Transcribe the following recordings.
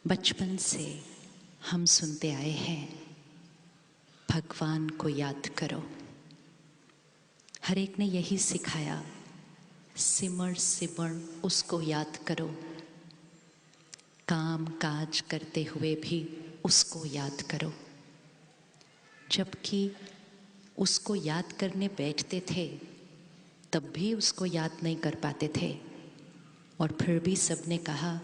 बचपन से हम सुनते आए हैं, भगवान को याद करो। हर एक ने यही सिखाया, सिमर सिमर उसको याद करो। काम काज करते हुए भी उसको याद करो। जबकि उसको याद करने बैठते थे तब भी उसको याद नहीं कर पाते थे, और फिर भी सबने कहा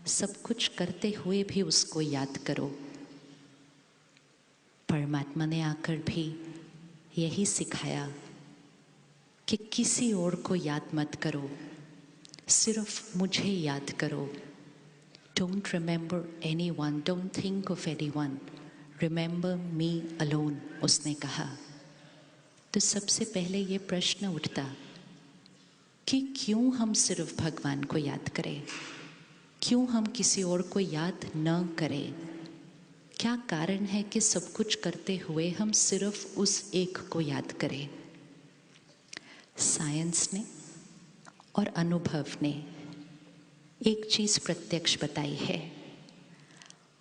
सब कुछ करते हुए भी उसको याद करो। परमात्मा ने आकर भी यही सिखाया कि किसी और को याद मत करो, सिर्फ मुझे याद करो। Don't remember anyone, don't think of anyone, remember me alone, उसने कहा। तो सबसे पहले ये प्रश्न उठता कि क्यों हम सिर्फ भगवान को याद करें, क्यों हम किसी और को याद न करें। क्या कारण है कि सब कुछ करते हुए हम सिर्फ उस एक को याद करें। साइंस ने और अनुभव ने एक चीज़ प्रत्यक्ष बताई है,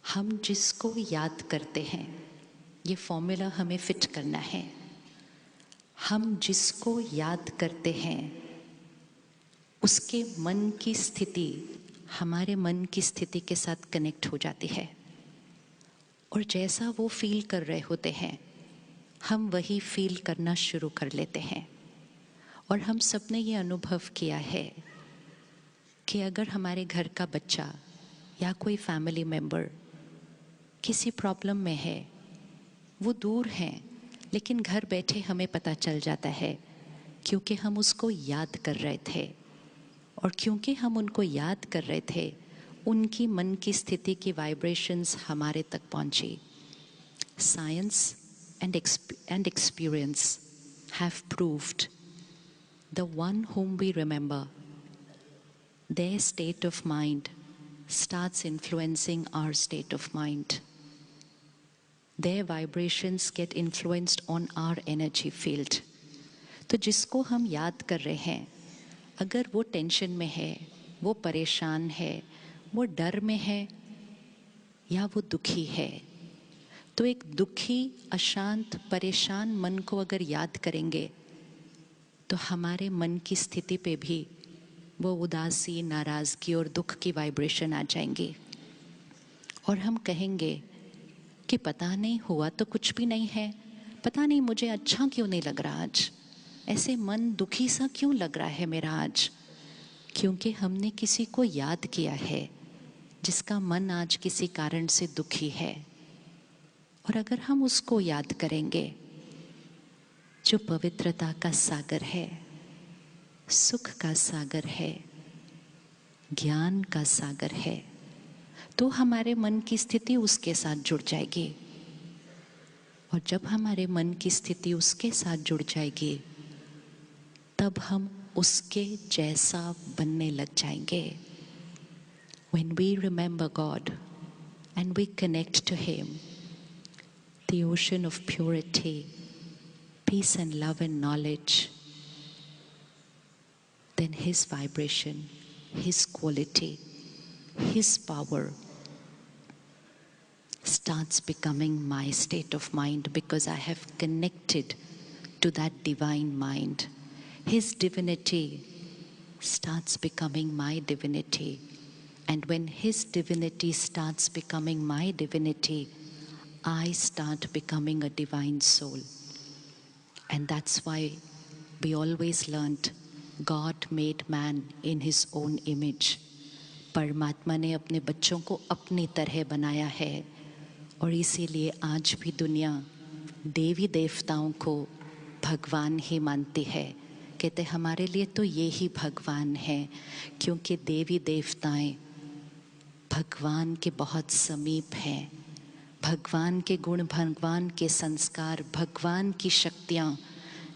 हम जिसको याद करते हैं, ये फॉर्मूला हमें फिट करना है। हम जिसको याद करते हैं उसके मन की स्थिति हमारे मन की स्थिति के साथ कनेक्ट हो जाती है, और जैसा वो फील कर रहे होते हैं हम वही फील करना शुरू कर लेते हैं। और हम सब ने ये अनुभव किया है कि अगर हमारे घर का बच्चा या कोई फैमिली मेम्बर किसी प्रॉब्लम में है, वो दूर हैं लेकिन घर बैठे हमें पता चल जाता है, क्योंकि हम उसको याद कर रहे थे। और क्योंकि हम उनको याद कर रहे थे, उनकी मन की स्थिति की वाइब्रेशंस हमारे तक पहुंची। Science and experience have proved the one whom we remember, their state of mind starts influencing our state of mind. Their vibrations get influenced on our energy field. तो जिसको हम याद कर रहे हैं, अगर वो टेंशन में है, वो परेशान है, वो डर में है या वो दुखी है, तो एक दुखी, अशांत, परेशान मन को अगर याद करेंगे तो हमारे मन की स्थिति पे भी वो उदासी, नाराज़गी और दुख की वाइब्रेशन आ जाएंगी। और हम कहेंगे कि पता नहीं, हुआ तो कुछ भी नहीं है, पता नहीं मुझे अच्छा क्यों नहीं लग रहा आज, ऐसे मन दुखी सा क्यों लग रहा है मेरा आज। क्योंकि हमने किसी को याद किया है जिसका मन आज किसी कारण से दुखी है। और अगर हम उसको याद करेंगे जो पवित्रता का सागर है, सुख का सागर है, ज्ञान का सागर है, तो हमारे मन की स्थिति उसके साथ जुड़ जाएगी। और जब हमारे मन की स्थिति उसके साथ जुड़ जाएगी तब हम उसके जैसा बनने लग जाएंगे। When we remember God and we connect to Him, the ocean of purity, peace and love and knowledge, then His vibration, His quality, His power starts becoming my state of mind, because I have connected to that divine mind. His divinity starts becoming my divinity, and when His divinity starts becoming my divinity, I start becoming a divine soul. And that's why we always learned God made man in His own image. परमात्मा ने अपने बच्चों को अपनी तरह बनाया है, और इसीलिए आज भी दुनिया देवी देवताओं को भगवान ही मानती है। कहते हमारे लिए तो ये ही भगवान है, क्योंकि देवी देवताएं भगवान के बहुत समीप हैं। भगवान के गुण, भगवान के संस्कार, भगवान की शक्तियाँ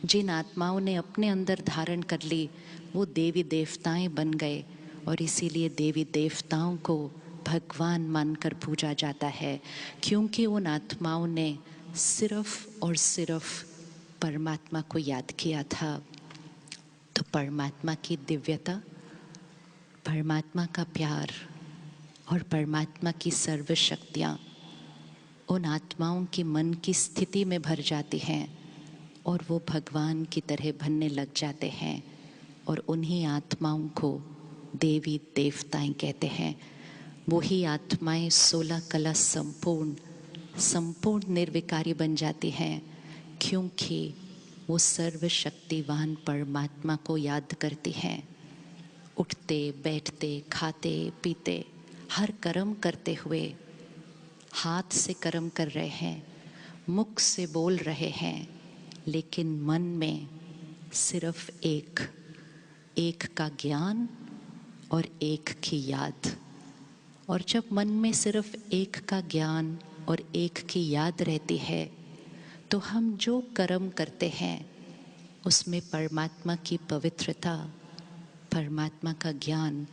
जिन आत्माओं ने अपने अंदर धारण कर ली, वो देवी देवताएं बन गए। और इसीलिए देवी देवताओं को भगवान मानकर पूजा जाता है, क्योंकि उन आत्माओं ने सिर्फ और सिर्फ परमात्मा को याद किया था। तो परमात्मा की दिव्यता, परमात्मा का प्यार और परमात्मा की सर्व शक्तियाँ उन आत्माओं की मन की स्थिति में भर जाती हैं और वो भगवान की तरह बनने लग जाते हैं और उन्हीं आत्माओं को देवी देवताएं कहते हैं। वही आत्माएं 16 कला संपूर्ण निर्विकारी बन जाती हैं, क्योंकि वो सर्वशक्तिवान परमात्मा को याद करती हैं। उठते बैठते खाते पीते हर कर्म करते हुए हाथ से कर्म कर रहे हैं, मुख से बोल रहे हैं, लेकिन मन में सिर्फ एक का ज्ञान और एक की याद। और जब मन में सिर्फ एक का ज्ञान और एक की याद रहती है तो हम जो कर्म करते हैं उसमें परमात्मा की पवित्रता, परमात्मा का ज्ञान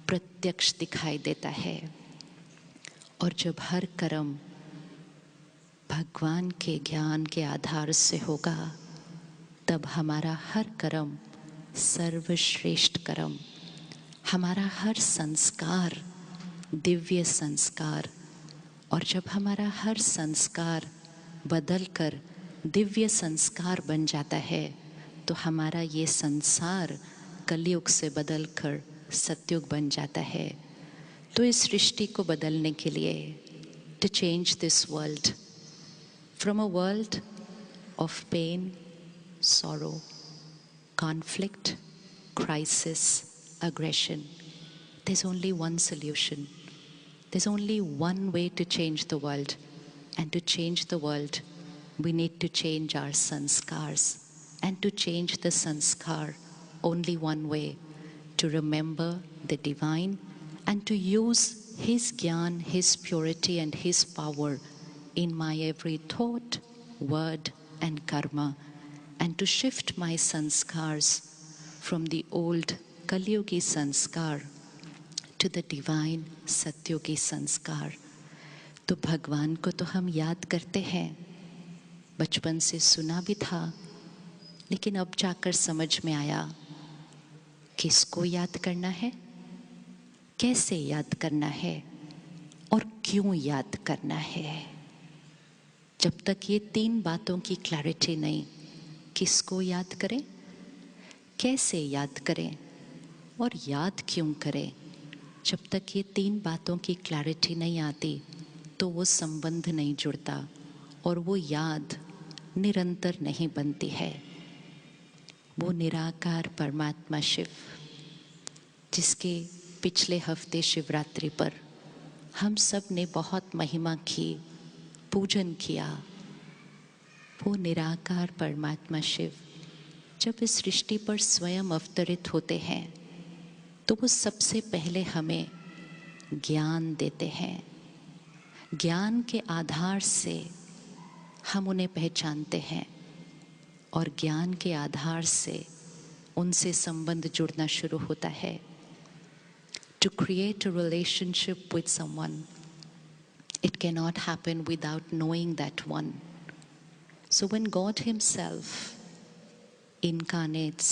प्रत्यक्ष दिखाई देता है। और जब हर कर्म भगवान के ज्ञान के आधार से होगा तब हमारा हर कर्म सर्वश्रेष्ठ कर्म, हमारा हर संस्कार दिव्य संस्कार। और जब हमारा हर संस्कार बदलकर दिव्य संस्कार बन जाता है तो हमारा ये संसार कलयुग से बदलकर सतयुग बन जाता है। तो इस सृष्टि को बदलने के लिए, to change this world from a world of pain, sorrow, conflict, crisis, aggression, there's only one solution. There's only one way to change the world. And to change the world, we need to change our sanskars. And to change the sanskar, only one way, to remember the divine and to use His Gyan, His purity and His power in my every thought, word and karma, and to shift my sanskars from the old Kalyugi sanskar to the divine सत्युगी संस्कार। तो भगवान को तो हम याद करते हैं, बचपन से सुना भी था, लेकिन अब जाकर समझ में आया किसको याद करना है, कैसे याद करना है और क्यों याद करना है। जब तक ये 3 बातों की क्लैरिटी नहीं, किसको याद करें, कैसे याद करें और याद क्यों करें, जब तक ये 3 बातों की क्लैरिटी नहीं आती तो वो संबंध नहीं जुड़ता और वो याद निरंतर नहीं बनती है। वो निराकार परमात्मा शिव, जिसके पिछले हफ्ते शिवरात्रि पर हम सब ने बहुत महिमा की, पूजन किया, वो निराकार परमात्मा शिव जब इस सृष्टि पर स्वयं अवतरित होते हैं तो वो सबसे पहले हमें ज्ञान देते हैं। ज्ञान के आधार से हम उन्हें पहचानते हैं और ज्ञान के आधार से उनसे संबंध जुड़ना शुरू होता है। To create a relationship with someone, it cannot happen without knowing that one. So when God Himself incarnates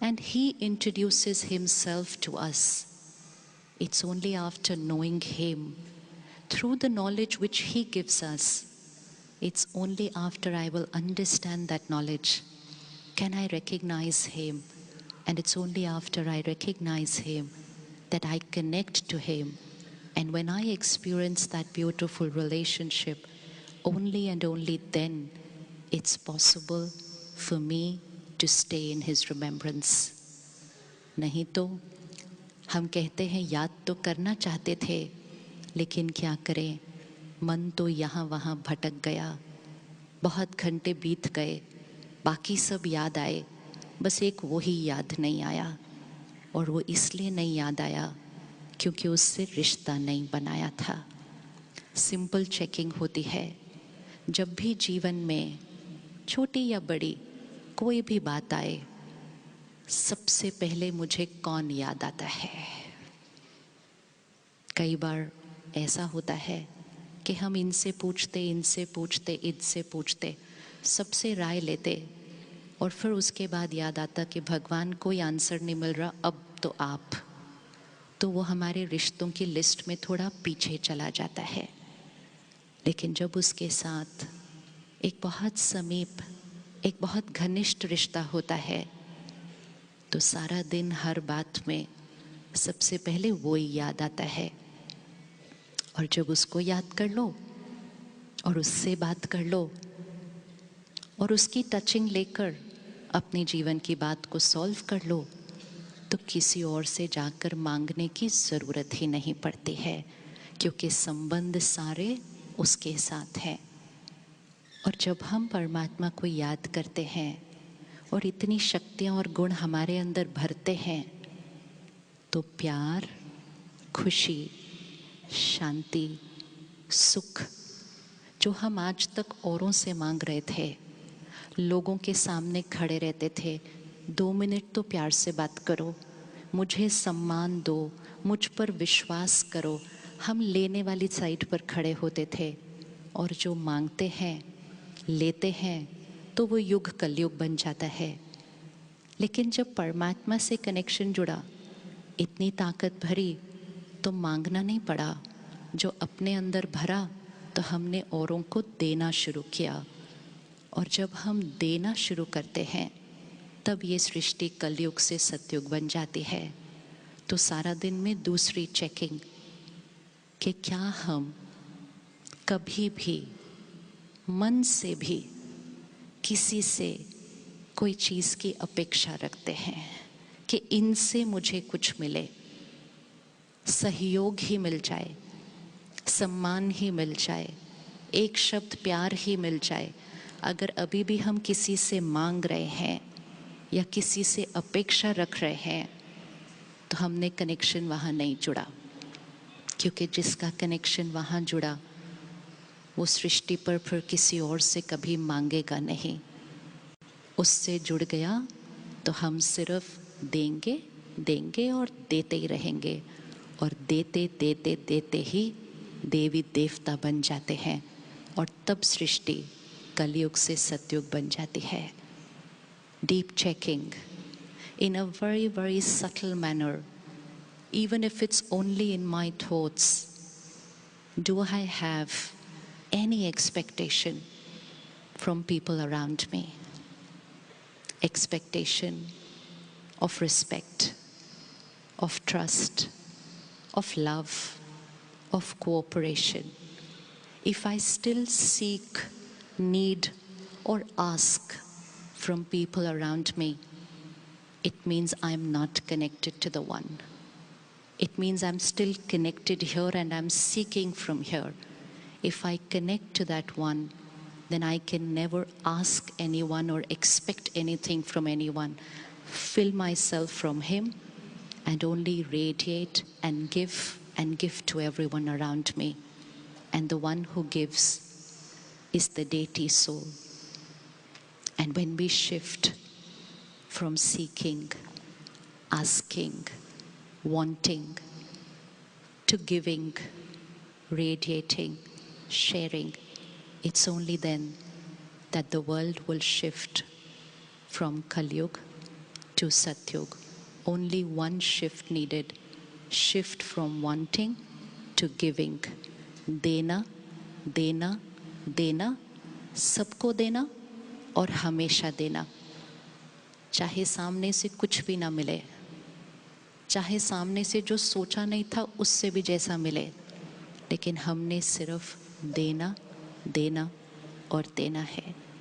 and He introduces Himself to us, it's only after knowing Him through the knowledge which He gives us, it's only after I will understand that knowledge can I recognize Him, and it's only after I recognize Him that I connect to Him. And when I experience that beautiful relationship, only and only then it's possible for me to stay in His remembrance. नहीं तो हम कहते हैं याद तो करना चाहते थे, लेकिन क्या करें, मन तो यहाँ वहाँ भटक गया, बहुत घंटे बीत गए, बाकी सब याद आए, बस एक वो ही याद नहीं आया। और वो इसलिए नहीं याद आया क्योंकि उससे रिश्ता नहीं बनाया था। सिंपल चेकिंग होती है। जब भी जीवन में छोटी या बड़ी कोई भी बात आए, सबसे पहले मुझे कौन याद आता है। कई बार ऐसा होता है कि हम इनसे पूछते, इनसे पूछते, सबसे राय लेते और फिर उसके बाद याद आता कि भगवान कोई आंसर नहीं मिल रहा, अब तो आप। तो वो हमारे रिश्तों की लिस्ट में थोड़ा पीछे चला जाता है। लेकिन जब उसके साथ एक बहुत समीप, एक बहुत घनिष्ठ रिश्ता होता है, तो सारा दिन हर बात में सबसे पहले वो ही याद आता है। और जब उसको याद कर लो और उससे बात कर लो और उसकी टचिंग लेकर अपने जीवन की बात को सॉल्व कर लो, तो किसी और से जाकर मांगने की ज़रूरत ही नहीं पड़ती है, क्योंकि संबंध सारे उसके साथ हैं। और जब हम परमात्मा को याद करते हैं और इतनी शक्तियाँ और गुण हमारे अंदर भरते हैं, तो प्यार, खुशी, शांति, सुख जो हम आज तक औरों से मांग रहे थे, लोगों के सामने खड़े रहते थे, 2 मिनट तो प्यार से बात करो, मुझे सम्मान दो, मुझ पर विश्वास करो, हम लेने वाली साइड पर खड़े होते थे। और जो मांगते हैं, लेते हैं, तो वो युग कलयुग बन जाता है। लेकिन जब परमात्मा से कनेक्शन जुड़ा, इतनी ताकत भरी, तो मांगना नहीं पड़ा। जो अपने अंदर भरा, तो हमने औरों को देना शुरू किया। और जब हम देना शुरू करते हैं, तब ये सृष्टि कलयुग से सतयुग बन जाती है। तो सारा दिन में दूसरी चेकिंग कि क्या हम कभी भी मन से भी किसी से कोई चीज़ की अपेक्षा रखते हैं कि इनसे मुझे कुछ मिले, सहयोग ही मिल जाए, सम्मान ही मिल जाए, एक शब्द प्यार ही मिल जाए। अगर अभी भी हम किसी से मांग रहे हैं या किसी से अपेक्षा रख रहे हैं, तो हमने कनेक्शन वहाँ नहीं जुड़ा। क्योंकि जिसका कनेक्शन वहाँ जुड़ा, वो सृष्टि पर फिर किसी और से कभी मांगेगा नहीं। उससे जुड़ गया तो हम सिर्फ देंगे, देंगे और देते ही रहेंगे। और देते देते देते ही देवी देवता बन जाते हैं। और तब सृष्टि कलयुग से सतयुग बन जाती है। Deep checking in a very, very subtle manner, even if it's only in my thoughts. Do I have any expectation from people around me? Expectation of respect, of trust, of love, of cooperation. If I still seek, need, or ask from people around me, it means I'm not connected to the one. It means I'm still connected here and I'm seeking from here. If I connect to that one, then I can never ask anyone or expect anything from anyone. Fill myself from him and only radiate and give to everyone around me. And the one who gives is the deity soul. And when we shift from seeking, asking, wanting, to giving, radiating, sharing, it's only then that the world will shift from Kalyug to Satyug. Only one shift needed. Shift from wanting to giving. देना, देना, देना, सबको देना और हमेशा देना। चाहे सामने से कुछ भी ना मिले, चाहे सामने से जो सोचा नहीं था उससे भी जैसा मिले, लेकिन हमने सिर्फ देना, देना और देना है।